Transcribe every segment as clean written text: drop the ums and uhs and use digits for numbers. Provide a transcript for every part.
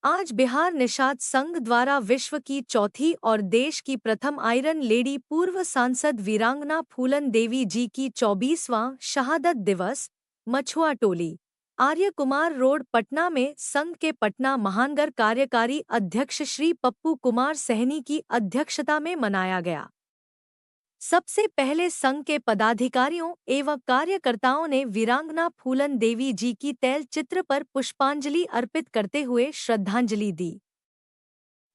आज बिहार निषाद संघ द्वारा विश्व की चौथी और देश की प्रथम आयरन लेडी पूर्व सांसद वीरांगना फूलन देवी जी की 24वां शहादत दिवस मछुआ टोली आर्य कुमार रोड पटना में संघ के पटना महानगर कार्यकारी अध्यक्ष श्री पप्पू कुमार सहनी की अध्यक्षता में मनाया गया। सबसे पहले संघ के पदाधिकारियों एवं कार्यकर्ताओं ने वीरांगना फूलन देवी जी की तैल चित्र पर पुष्पांजलि अर्पित करते हुए श्रद्धांजलि दी।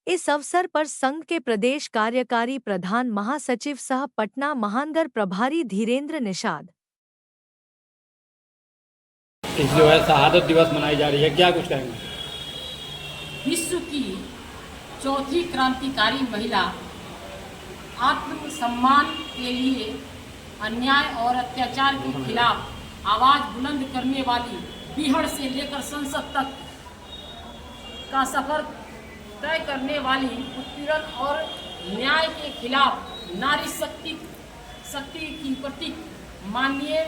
इस अवसर पर संघ के प्रदेश कार्यकारी प्रधान महासचिव सह पटना महानगर प्रभारी धीरेन्द्र निषाद जो है शहादत दिवस मनाई जा रही है, क्या कुछ कहेंगे? विश्व की चौथी क्रांतिकारी महिला, आत्मसम्मान के लिए अन्याय और अत्याचार के खिलाफ आवाज बुलंद करने वाली, बिहार से लेकर संसद तक का सफर तय करने वाली, उत्पीड़न और न्याय के खिलाफ नारी शक्ति की प्रतीक माननीय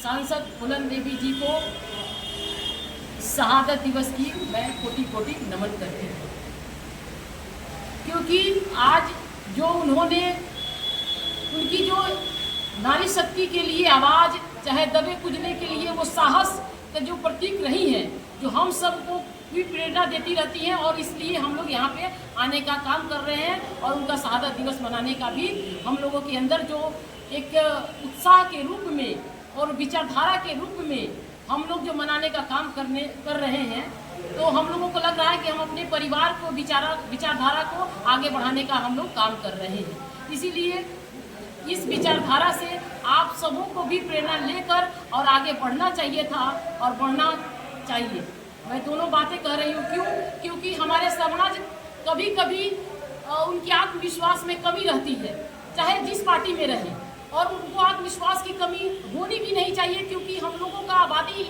सांसद फूलन देवी जी को शहादत दिवस की मैं कोटि कोटि नमन करती हूँ, क्योंकि आज जो उन्होंने उनकी जो नारी शक्ति के लिए आवाज़, चाहे दबे कुचलने के लिए वो साहस का जो प्रतीक रही है, जो हम सबको भी प्रेरणा देती रहती हैं, और इसलिए हम लोग यहाँ पे आने का काम कर रहे हैं। और उनका शहादत दिवस मनाने का भी हम लोगों के अंदर जो एक उत्साह के रूप में और विचारधारा के रूप में हम लोग जो मनाने का काम कर रहे हैं, तो हम लोगों को लग रहा है कि हम अपने परिवार को विचारधारा को आगे बढ़ाने का हम लोग काम कर रहे हैं। इसीलिए इस विचारधारा से आप सबों को भी प्रेरणा लेकर और आगे बढ़ना चाहिए था और बढ़ना चाहिए। मैं दोनों बातें कह रही हूँ, क्योंकि हमारे समाज कभी कभी उनके आत्मविश्वास में कमी रहती है, चाहे जिस पार्टी में रहे, और उनको आत्मविश्वास की कमी होनी भी नहीं चाहिए, क्योंकि हम लोगों का आबादी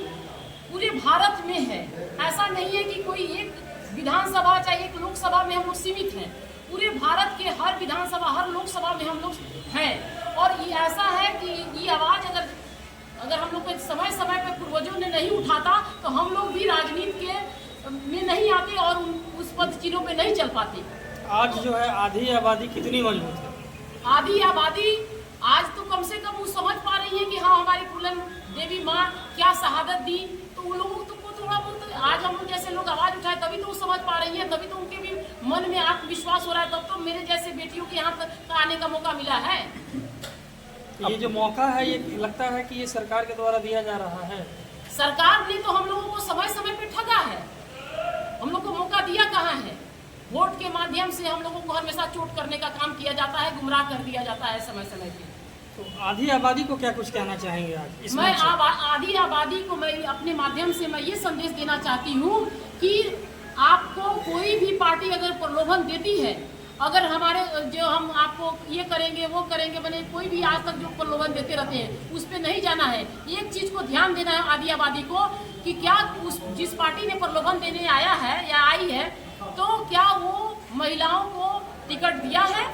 पूरे भारत में है। ऐसा नहीं है कि कोई एक विधानसभा चाहे एक लोकसभा में हम लोग सीमित हैं, पूरे भारत के हर विधानसभा हर लोकसभा में हम लोग हैं। और ये ऐसा है कि ये आवाज़ अगर हम लोग को समय समय पर पूर्वजों ने नहीं उठाता, तो हम लोग भी राजनीति के में नहीं आते और उस पद चिन्हों पे नहीं चल पाते। आज जो है आधी आबादी कितनी मजबूत है? आधी आबादी आज तो कम से कम वो समझ पा रही है कि हाँ, हमारी फूलन देवी माँ क्या शहादत दी, तो उन लोगों को थोड़ा बहुत आज हम लोग जैसे लोग आवाज़ उठाए तभी तो वो समझ पा रही है, तभी तो उनके भी मन में आत्मविश्वास हो रहा है, तब तो मेरे जैसे बेटियों के यहाँ तक आने का मौका मिला है। ये जो मौका है, ये लगता है कि ये सरकार के द्वारा दिया जा रहा है। सरकार ने तो हम लोगों को समय समय पे ठगा है, हम लोग को मौका दिया कहाँ है? वोट के माध्यम से हम लोगों को हमेशा चोट करने का काम किया जाता है, गुमराह कर दिया जाता है समय समय पे। तो आधी आबादी को क्या कुछ कहना चाहेंगे आज? मैं आधी आबादी को मैं अपने माध्यम से मैं ये संदेश देना चाहती हूँ कि आपको कोई भी पार्टी अगर प्रलोभन देती है, अगर हमारे जो हम आपको ये करेंगे वो करेंगे, मैंने कोई भी आज तक जो प्रलोभन देते रहते हैं उस पर नहीं जाना है। एक चीज़ को ध्यान देना है आधी आबादी को कि क्या जिस पार्टी ने प्रलोभन देने आया है या आई है, तो क्या वो महिलाओं को टिकट दिया है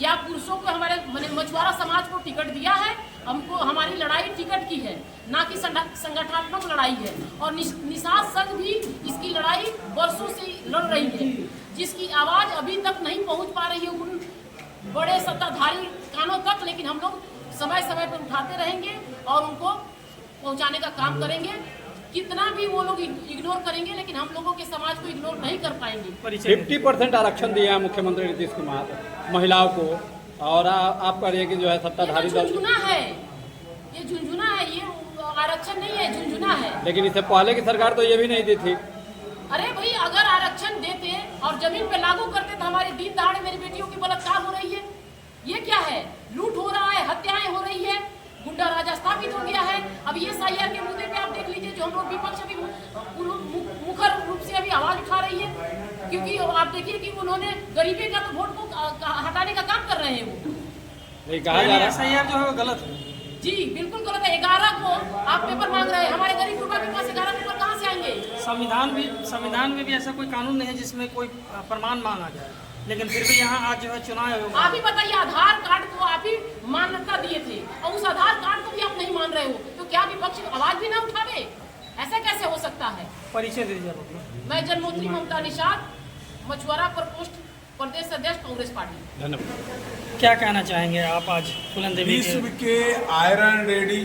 या पुरुषों को, हमारे मछुआरा समाज को टिकट दिया है? हमको हमारी लड़ाई टिकट की है, ना कि संगठनात्मक लड़ाई है। और निषाद संघ भी इसकी लड़ाई वर्षों से लड़ रही है, जिसकी आवाज़ अभी तक नहीं पहुंच पा रही है उन बड़े सत्ताधारी कानों तक, लेकिन हम लोग समय समय पर उठाते रहेंगे और उनको पहुंचाने का काम करेंगे। कितना भी वो लोग इग्नोर करेंगे, लेकिन हम लोगों के समाज को इग्नोर नहीं कर पाएंगे। 50% आरक्षण दिया मुख्यमंत्री नीतीश कुमार महिलाओं को, और आप कह रहे हैं कि जो है सत्ताधारी दल झुंझुना है, ये झुंझुना है, ये आरक्षण नहीं है, झुंझुना है। लेकिन इससे पहले की सरकार तो ये भी नहीं दी थी। अरे भाई, अगर आरक्षण देते और जमीन पे लागू करते तो हमारे दिन दहाड़े मेरी बेटियों की बलात्कार हो रही है, ये क्या है? लूट हो रहा है, हत्याएं हो रही है, गुंडा राजा स्थापित हो गया है। अब ये SIR के मुद्दे पे आप देख लीजिए, जो हम लोग विपक्ष भी मुखर रूप से अभी आवाज उठा रही है, क्योंकि आप देखिए कि उन्होंने गरीबी का तो वोट को हटाने का काम कर रहे हैं। वो कहा जा रहा है SIR जो है वो गलत है। जी बिल्कुल गलत है। 11 को आप पेपर मांग रहे हैं, हमारे गरीब गुरबा के पास 11 पेपर कहाँ से आएंगे? संविधान में भी ऐसा कोई कानून नहीं है जिसमें कोई प्रमाण मांगा जाए, लेकिन फिर भी यहाँ आज जो है चुनाव होगा। आप ही बताइए, आधार कार्ड को आप ही मान्यता दिए थे और उस आधार कार्ड को भी आप नहीं मान रहे हो, तो क्या विपक्ष आवाज भी ना उठावे? ऐसा कैसे हो सकता है? परिचय दीजिए। मैं जन्मोत्री ममता निषाद, मछुआरा प्रकोष्ठ प्रदेश अध्यक्ष कांग्रेस पार्टी। धन्यवाद। क्या कहना चाहेंगे आप आज फूलन देवी विश्व के आयरन लेडी,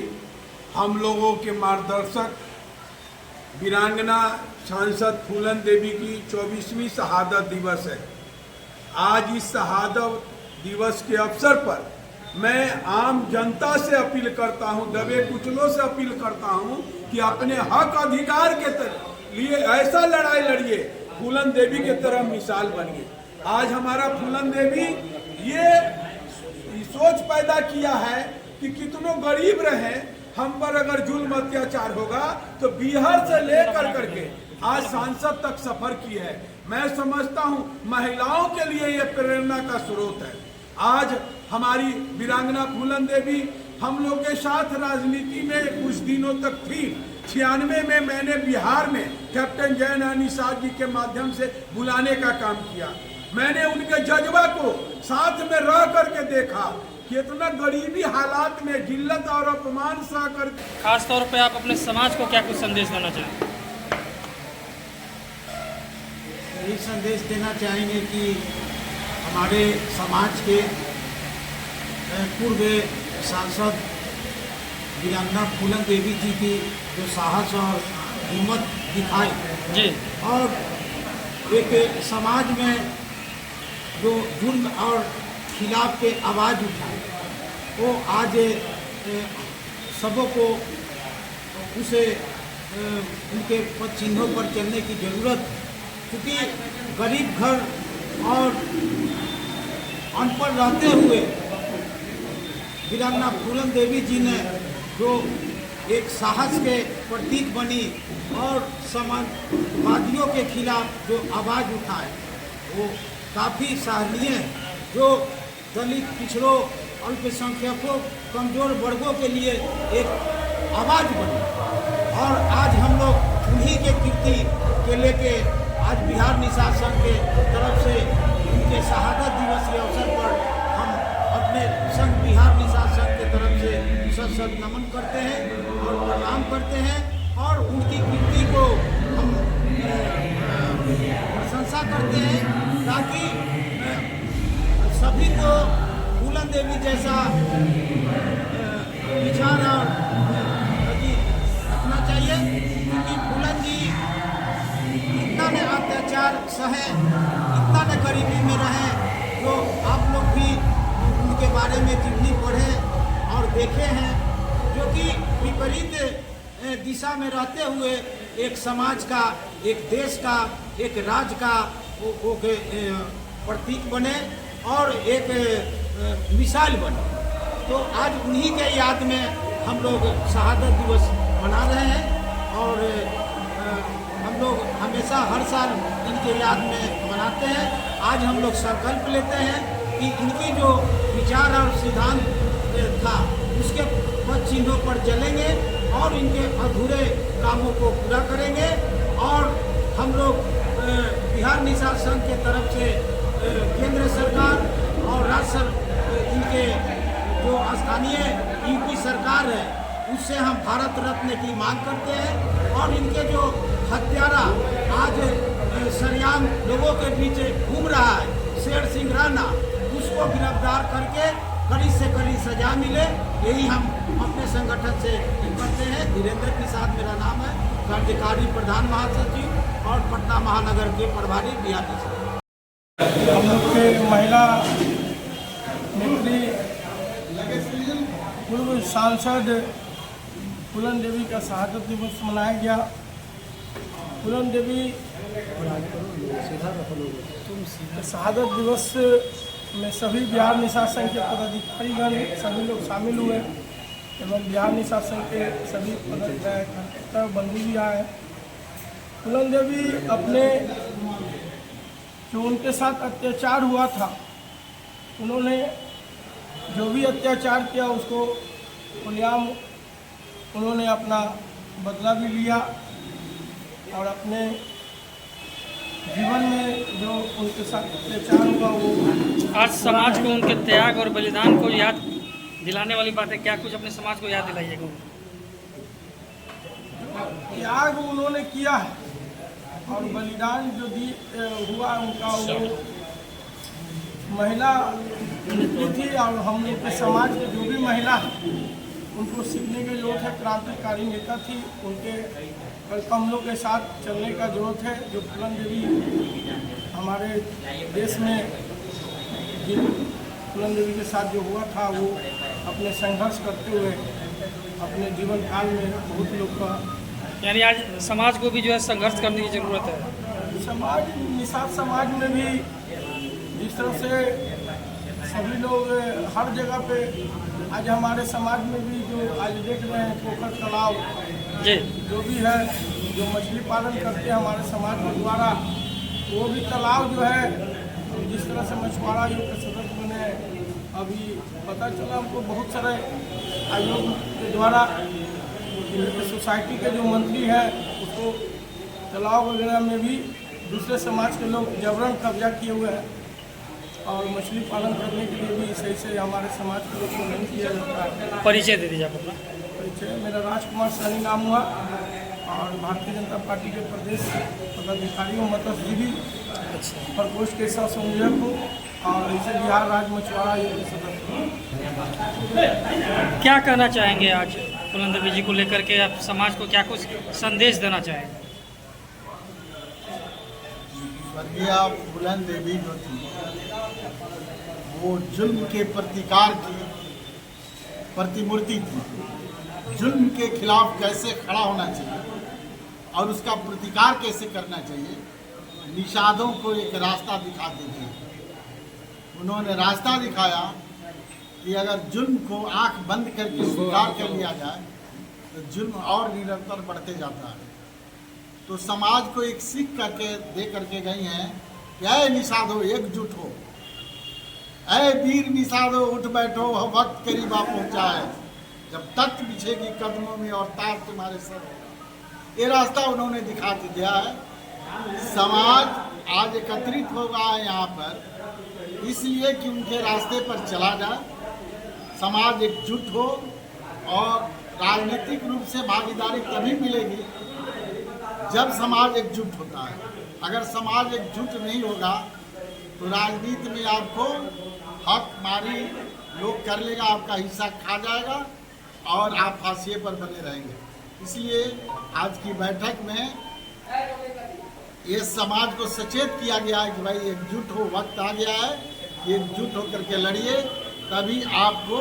हम लोगों के मार्गदर्शक वीरांगना सांसद फूलन देवी की 24वीं शहादत दिवस है। आज इस शहादत दिवस के अवसर पर मैं आम जनता से अपील करता हूं, दबे कुचलों से अपील करता हूं कि अपने हक अधिकार के लिए ऐसा लड़ाई लड़िए, फूलन देवी के तरह मिसाल बनिए। आज हमारा फूलन देवी ये सोच पैदा किया है कि कितनों गरीब रहे, हम पर अगर जुल्म अत्याचार होगा तो बिहार से लेकर करके आज सांसद तक सफर की है। मैं समझता हूं महिलाओं के लिए ये प्रेरणा का स्रोत है। आज हमारी वीरांगना फूलन देवी हम लोग के साथ राजनीति में कुछ दिनों तक थी। 96 में मैंने बिहार में कैप्टन जय निषाद जी के माध्यम से बुलाने का काम किया। मैंने उनके जज्बा को साथ में रह करके देखा कि इतना गरीबी हालात में जिल्लत और अपमान सह कर। खास तौर पे आप अपने समाज को क्या कुछ संदेश देना चाहेंगे? यही संदेश देना चाहेंगे कि हमारे समाज के पूर्व सांसद वीरांगना फूलन देवी जी की जो साहस और हिम्मत दिखाई जी, और एक समाज में जो जुर्म और खिलाफ के आवाज़ उठाए, वो आज सबों को उसे उनके पद चिन्हों पर चलने की ज़रूरत, क्योंकि गरीब घर और अनपढ़ रहते हुए वीरांगना फूलन देवी जी ने जो एक साहस के प्रतीक बनी और समाजवादियों के खिलाफ जो आवाज़ उठाए, वो काफ़ी सराहनीय है। जो दलित, पिछड़ों, अल्पसंख्यकों, कमज़ोर वर्गों के लिए एक आवाज़ बनी, और आज हम लोग उन्हीं के कीर्ति के लेके आज बिहार निषाद संघ के तरफ से उनके शहादत दिवस के अवसर पर हम अपने संघ बिहार निषाद संघ के तरफ से सत नमन करते हैं और प्रणाम करते हैं, और उनकी कीर्ति को हम प्रशंसा करते हैं, ताकि सभी को फूलन देवी जैसा विचार और रखना चाहिए, क्योंकि फूलन जी इतना ने अत्याचार सहे, इतना ने गरीबी में रहे, जो आप लोग भी उनके बारे में जितनी पढ़े और देखे हैं, जो कि विपरीत दिशा में रहते हुए एक समाज का, एक देश का, एक राज्य का वो प्रतीक बने और एक मिसाल बने। तो आज उन्हीं के याद में हम लोग शहादत दिवस मना रहे हैं, और हम लोग हमेशा हर साल इनके याद में मनाते हैं। आज हम लोग संकल्प लेते हैं कि इनकी जो विचार और सिद्धांत था उसके पद चिन्हों पर चलेंगे और इनके अधूरे कामों को पूरा करेंगे, और हम लोग बिहार निषाद संघ के तरफ से केंद्र सरकार और राज्य इनके जो स्थानीय यूपी सरकार है उससे हम भारत रत्न की मांग करते हैं, और इनके जो हत्यारा आज सरेआम लोगों के बीच घूम रहा है, शेर सिंह राणा, उसको गिरफ्तार करके कड़ी से कड़ी सजा मिले, यही हम अपने संगठन से करते हैं। धीरेन्द्र प्रसाद मेरा नाम है, कार्यकारी प्रधान महासचिव और पटना महानगर के प्रभारी बिहार निषाद। हम लोग के महिला नेत्री पूर्व सांसद फूलन देवी का शहादत दिवस मनाया गया। फूलन देवी शहादत दिवस में सभी बिहार निषाद संघ के पदाधिकारीगण सभी लोग शामिल हुए एवं बिहार निषाद संघ के सभी कार्यकर्ता बंधु भी आए। फूलन देवी अपने जो उनके साथ अत्याचार हुआ था, उन्होंने जो भी अत्याचार किया उसको खुलेआम उन्होंने अपना बदला भी लिया, और अपने जीवन में जो उनके साथ अत्याचार हुआ वो आज समाज को उनके त्याग और बलिदान को याद दिलाने वाली बात है। क्या कुछ अपने समाज को याद दिलाइएगा? त्याग उन्होंने किया है और बलिदान जो हुआ उनका, वो महिला नेत्री थी और हम लोग के समाज के जो भी महिला है उनको सीखने की जरूरत है। क्रांतिकारी नेता थी, उनके हम लोग के साथ चलने का जरूरत है। जो फूलन देवी हमारे देश में जिन फूलन देवी के साथ जो हुआ था, वो अपने संघर्ष करते हुए अपने जीवन काल में बहुत लोग का, यानी आज समाज को भी जो है संघर्ष करने की ज़रूरत है। समाज निषाद समाज में भी जिस तरह से सभी लोग हर जगह पे, आज हमारे समाज में भी जो आज देख रहे हैं पोखर तालाब जी जो भी है, जो मछली पालन करते हैं हमारे समाज के द्वारा, वो भी तालाब जो है जिस तरह से मछुआरा योग के सदस्य बने, अभी पता चला हमको बहुत सारे आयोग के द्वारा सोसाइटी के जो मंत्री हैं उसको तालाब वगैरह में भी दूसरे समाज के लोग जबरन कब्जा किए हुए हैं और मछली पालन करने के लिए भी सही से हमारे समाज के लोग को नहीं किया जाता है। परिचय दे दीजिए आप अपना। परिचय मेरा राजकुमार सानी नाम हुआ और भारतीय जनता पार्टी के प्रदेश पदाधिकारी हूँ, मत्स्यजीवी प्रकोष्ठ के सह संयोजक हूँ और इसे बिहार राज्य मछुआरा आयोग के सदस्य हूँ। क्या कहना चाहेंगे आज फूलन देवी जी को लेकर के, आप समाज को क्या कुछ संदेश देना चाहेंगे? स्वर्गीय फूलन देवी जो थी वो जुल्म के प्रतिकार की प्रतिमूर्ति थी। जुल्म के खिलाफ कैसे खड़ा होना चाहिए और उसका प्रतिकार कैसे करना चाहिए, निषादों को एक रास्ता दिखाते थे। उन्होंने रास्ता दिखाया कि अगर जुल्म को आंख बंद करके स्वीकार कर लिया जाए तो जुल्म और निरंतर बढ़ते जाता है। तो समाज को एक सीख करके दे करके गई हैं कि ऐ निषादो एकजुट हो, ऐ वीर निषादो उठ बैठो, वक्त करीब आ पहुँचा है, जब तख्त बिछेगी कदमों में और ताज तुम्हारे सर होगा। ये रास्ता उन्होंने दिखा के दिया है। समाज आज एकत्रित होगा यहाँ पर इसलिए कि उनके रास्ते पर चला जाए, समाज एकजुट हो और राजनीतिक रूप से भागीदारी तभी मिलेगी जब समाज एकजुट होता है। अगर समाज एकजुट नहीं होगा तो राजनीति में आपको हक मारी लोग कर लेगा, आपका हिस्सा खा जाएगा और आप फांसिए पर बने रहेंगे। इसलिए आज की बैठक में ये समाज को सचेत किया गया है कि भाई एकजुट हो, वक्त आ गया है, एकजुट होकर के लड़िए, तभी आपको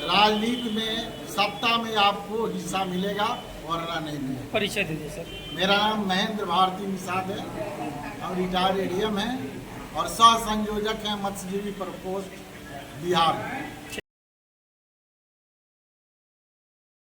राजनीति में सत्ता में आपको हिस्सा मिलेगा वरना नहीं मिलेगा। परिचय दीजिए सर। मेरा नाम महेंद्र भारती निषाद है और रिटायर्ड एडीएम है और सह संयोजक हैं मत्स्यजीवी प्रकोष्ठ बिहार।